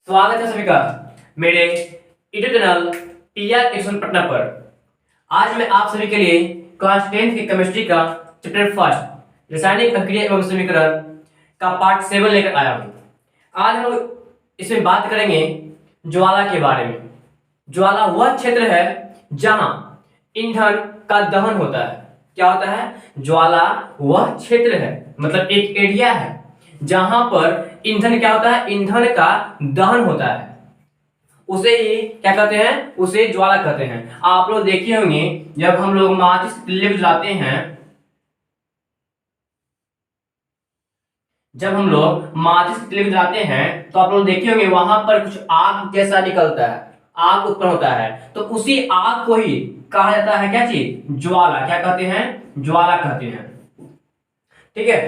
स्वागत है सभी का मेरे YouTube channel TR education Patna पर। आज मैं आप सभी के लिए क्लास 10 की केमिस्ट्री का चैप्टर फर्स्ट रासायनिक अभिक्रिया एवं समीकरण का पार्ट 7 लेकर आया हूँ। आज हम लोग इसमें बात करेंगे ज्वाला के बारे में। ज्वाला वह क्षेत्र है जहां ईंधन का दहन होता है। क्या होता है? ज्वाला वह क्षेत्र है, मतलब एक एरिया है जहां पर ईंधन क्या होता है? ईंधन का दहन होता है। उसे ही क्या कहते हैं? उसे ज्वाला कहते हैं। आप लोग देखे होंगे जब हम लोग माचिस तिल्ले जलाते हैं, जब हम लोग माचिस तिल्ले जलाते हैं तो आप लोग देखे होंगे वहां पर कुछ आग जैसा निकलता है, आग उत्पन्न होता है। तो उसी आग को ही कहा जाता है क्या चीज? ज्वाला। क्या कहते हैं? ज्वाला कहते हैं। ठीक है,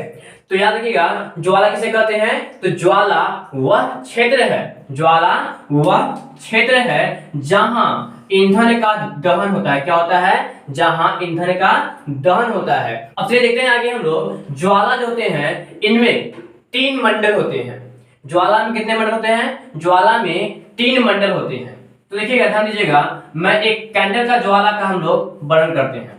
तो याद रखिएगा ज्वाला किसे कहते हैं? तो ज्वाला वह क्षेत्र है, ज्वाला वह क्षेत्र है जहां ईंधन का दहन होता है। क्या होता है? जहां ईंधन का दहन होता है। अब चलिए देखते हैं आगे हम लोग। ज्वाला जो होते हैं इनमें 3 मंडल होते हैं। ज्वाला में कितने मंडल होते हैं? ज्वाला में 3 मंडल होते हैं। तो देखिएगा, ध्यान दीजिएगा, मैं एक कैंडल का ज्वाला का हम लोग वर्णन करते हैं।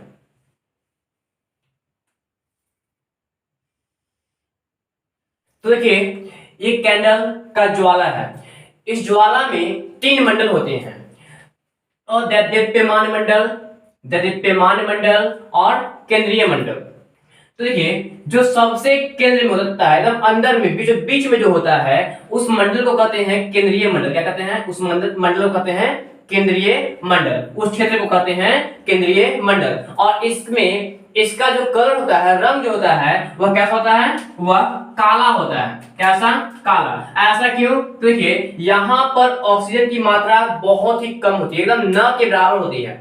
तो देखिए, ये कैंडल का ज्वाला है। इस ज्वाला में 3 मंडल होते हैं, और दैदीप्यमान मंडल, दैदीप्यमान मंडल और केंद्रीय मंडल। तो देखिए, जो सबसे केंद्र में होता है, एकदम अंदर में बीच में जो होता है, उस मंडल को कहते हैं केंद्रीय मंडल। क्या कहते हैं? उस मंडल को कहते हैं केंद्रीय मंडल। उस क्षेत्र को कहते हैं केंद्रीय मंडल। और इसमें इसका जो कलर होता है, रंग जो होता है, वह कैसा होता है? वह काला होता है। कैसा? काला। ऐसा क्यों? तो देखिए, यहाँ पर ऑक्सीजन की मात्रा बहुत ही कम होती है, एकदम न के बराबर होती है।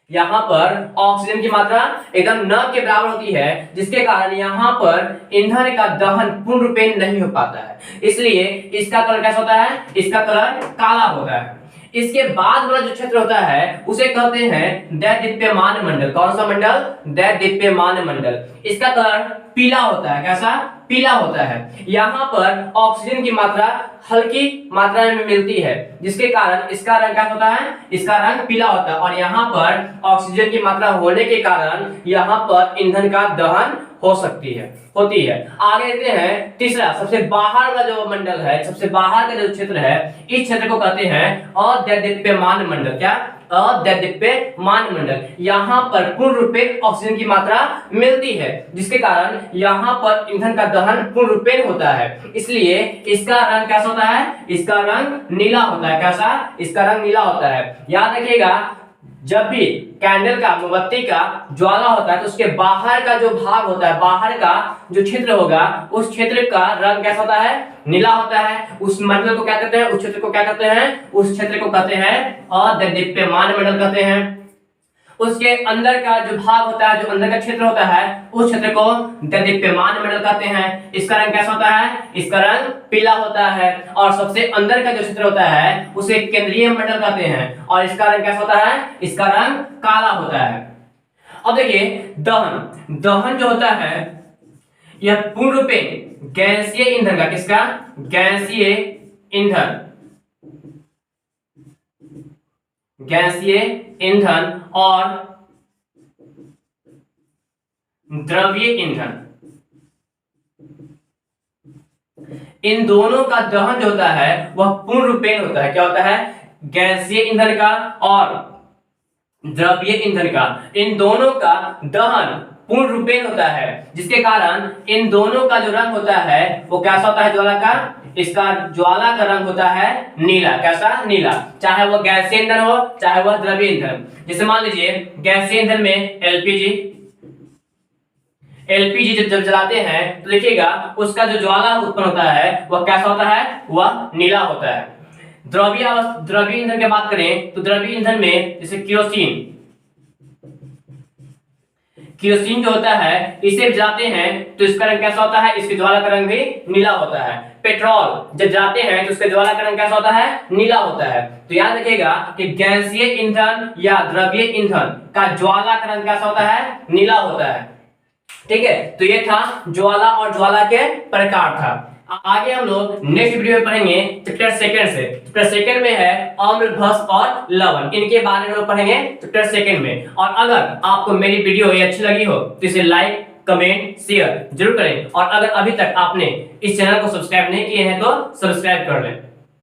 यहाँ पर ऑक्सीजन की मात्रा एकदम न के बराबर होती है, जिसके कारण यहाँ पर ईंधन का दहन पूर्ण रूपेण नहीं हो पाता है। इसलिए इसका कलर कैसा होता है? इसका कलर काला होता है। इसके बाद वाला जो क्षेत्र होता है उसे कहते हैं दैदीप्यमान मंडल। कौन सा मंडल? दैदीप्यमान मंडल। इसका कलर पीला होता है। कैसा? पीला होता है। यहाँ पर ऑक्सीजन की मात्रा हल्की मात्रा में मिलती है, जिसके कारण इसका रंग क्या होता है? इसका रंग पीला होता है। और यहाँ पर ऑक्सीजन की मात्रा होने के कारण यहाँ पर ईंधन का दहन हो सकती है, होती है। आगे देखते हैं तीसरा, सबसे बाहर का जो मंडल है, सबसे बाहर का जो क्षेत्र है, इस क्षेत्र को कहते हैं अदैदीप्यमान मंडल। क्या? अदैदीप्यमान मंडल। यहाँ पर पूर्ण रूपेण ऑक्सीजन की मात्रा मिलती है, जिसके कारण यहाँ पर ईंधन का दहन पूर्ण रूपेण होता है। इसलिए इसका रंग कैसा होता है? इसका रंग नीला होता है। कैसा? इसका रंग नीला होता है। याद रखिएगा, जब भी कैंडल का, मोमबत्ती का ज्वाला होता है तो उसके बाहर का जो भाग होता है, बाहर का जो क्षेत्र होगा, उस क्षेत्र का रंग कैसा होता है? नीला होता है। उस मंडल को क्या कहते हैं? उस क्षेत्र को क्या कहते हैं? उस क्षेत्र को कहते हैं अदैदीप्यमान मंडल कहते हैं। उसके अंदर का जो भाग होता है, जो अंदर का क्षेत्र होता है, उस क्षेत्र को दैदीप्यमान मंडल कहते हैं। इसका रंग कैसा होता है? इसका रंग पीला होता है। और सबसे अंदर का जो क्षेत्र होता है उसे केंद्रीय मंडल कहते हैं, और इसका रंग कैसा होता है? इसका रंग काला होता है। अब देखिए, दहन, दहन जो होता है यह पूर्ण रूपेण गैसीय ईंधन का, किसका? गैसीय ईंधन, गैसीय ईंधन और द्रवीय ईंधन, इन दोनों का दहन जो होता है वह पूर्ण रूपेण होता है। क्या होता है? गैसीय ईंधन का और द्रवीय ईंधन का, इन दोनों का दहन पूर्ण रूपेण होता है, जिसके कारण इन दोनों का जो रंग होता है वो कैसा होता है? ज्वाला का, इसका ज्वाला का रंग होता है नीला। कैसा? नीला। चाहे वह गैसीय ईंधन हो, चाहे वह द्रवीय ईंधन। जैसे मान लीजिए गैसीय ईंधन में एलपीजी, एलपीजी जब जलाते हैं तो देखिएगा उसका जो ज्वाला उत्पन्न होता है वह कैसा होता है? वह नीला होता है। द्रवीय ईंधन की बात करें तो द्रवीय ईंधन में जैसे केरोसिन, केरोसिन जो होता है इसे जलाते हैं तो इसका रंग कैसा होता है? इसके ज्वाला का रंग भी नीला होता है। पेट्रोल जब जलाते हैं तो उसके ज्वाला का रंग कैसा होता है? नीला होता है। तो याद रखिएगा कि गैसीय ईंधन या द्रवीय ईंधन का ज्वाला का रंग कैसा होता है? नीला होता है। ठीक है, तो ये था ज्वाला और ज्वाला के प्रकार था। आगे हम लोग नेक्स्ट वीडियो में पढ़ेंगे चैप्टर सेकंड से। चैप्टर सेकंड में है अम्ल, भस्म और लवण, इनके बारे में हम लोग पढ़ेंगे चैप्टर सेकंड में। और अगर आपको मेरी वीडियो ये अच्छी लगी हो तो इसे लाइक, कमेंट, शेयर जरूर करें। और अगर अभी तक आपने इस चैनल को सब्सक्राइब नहीं किए हैं तो सब्सक्राइब कर लें।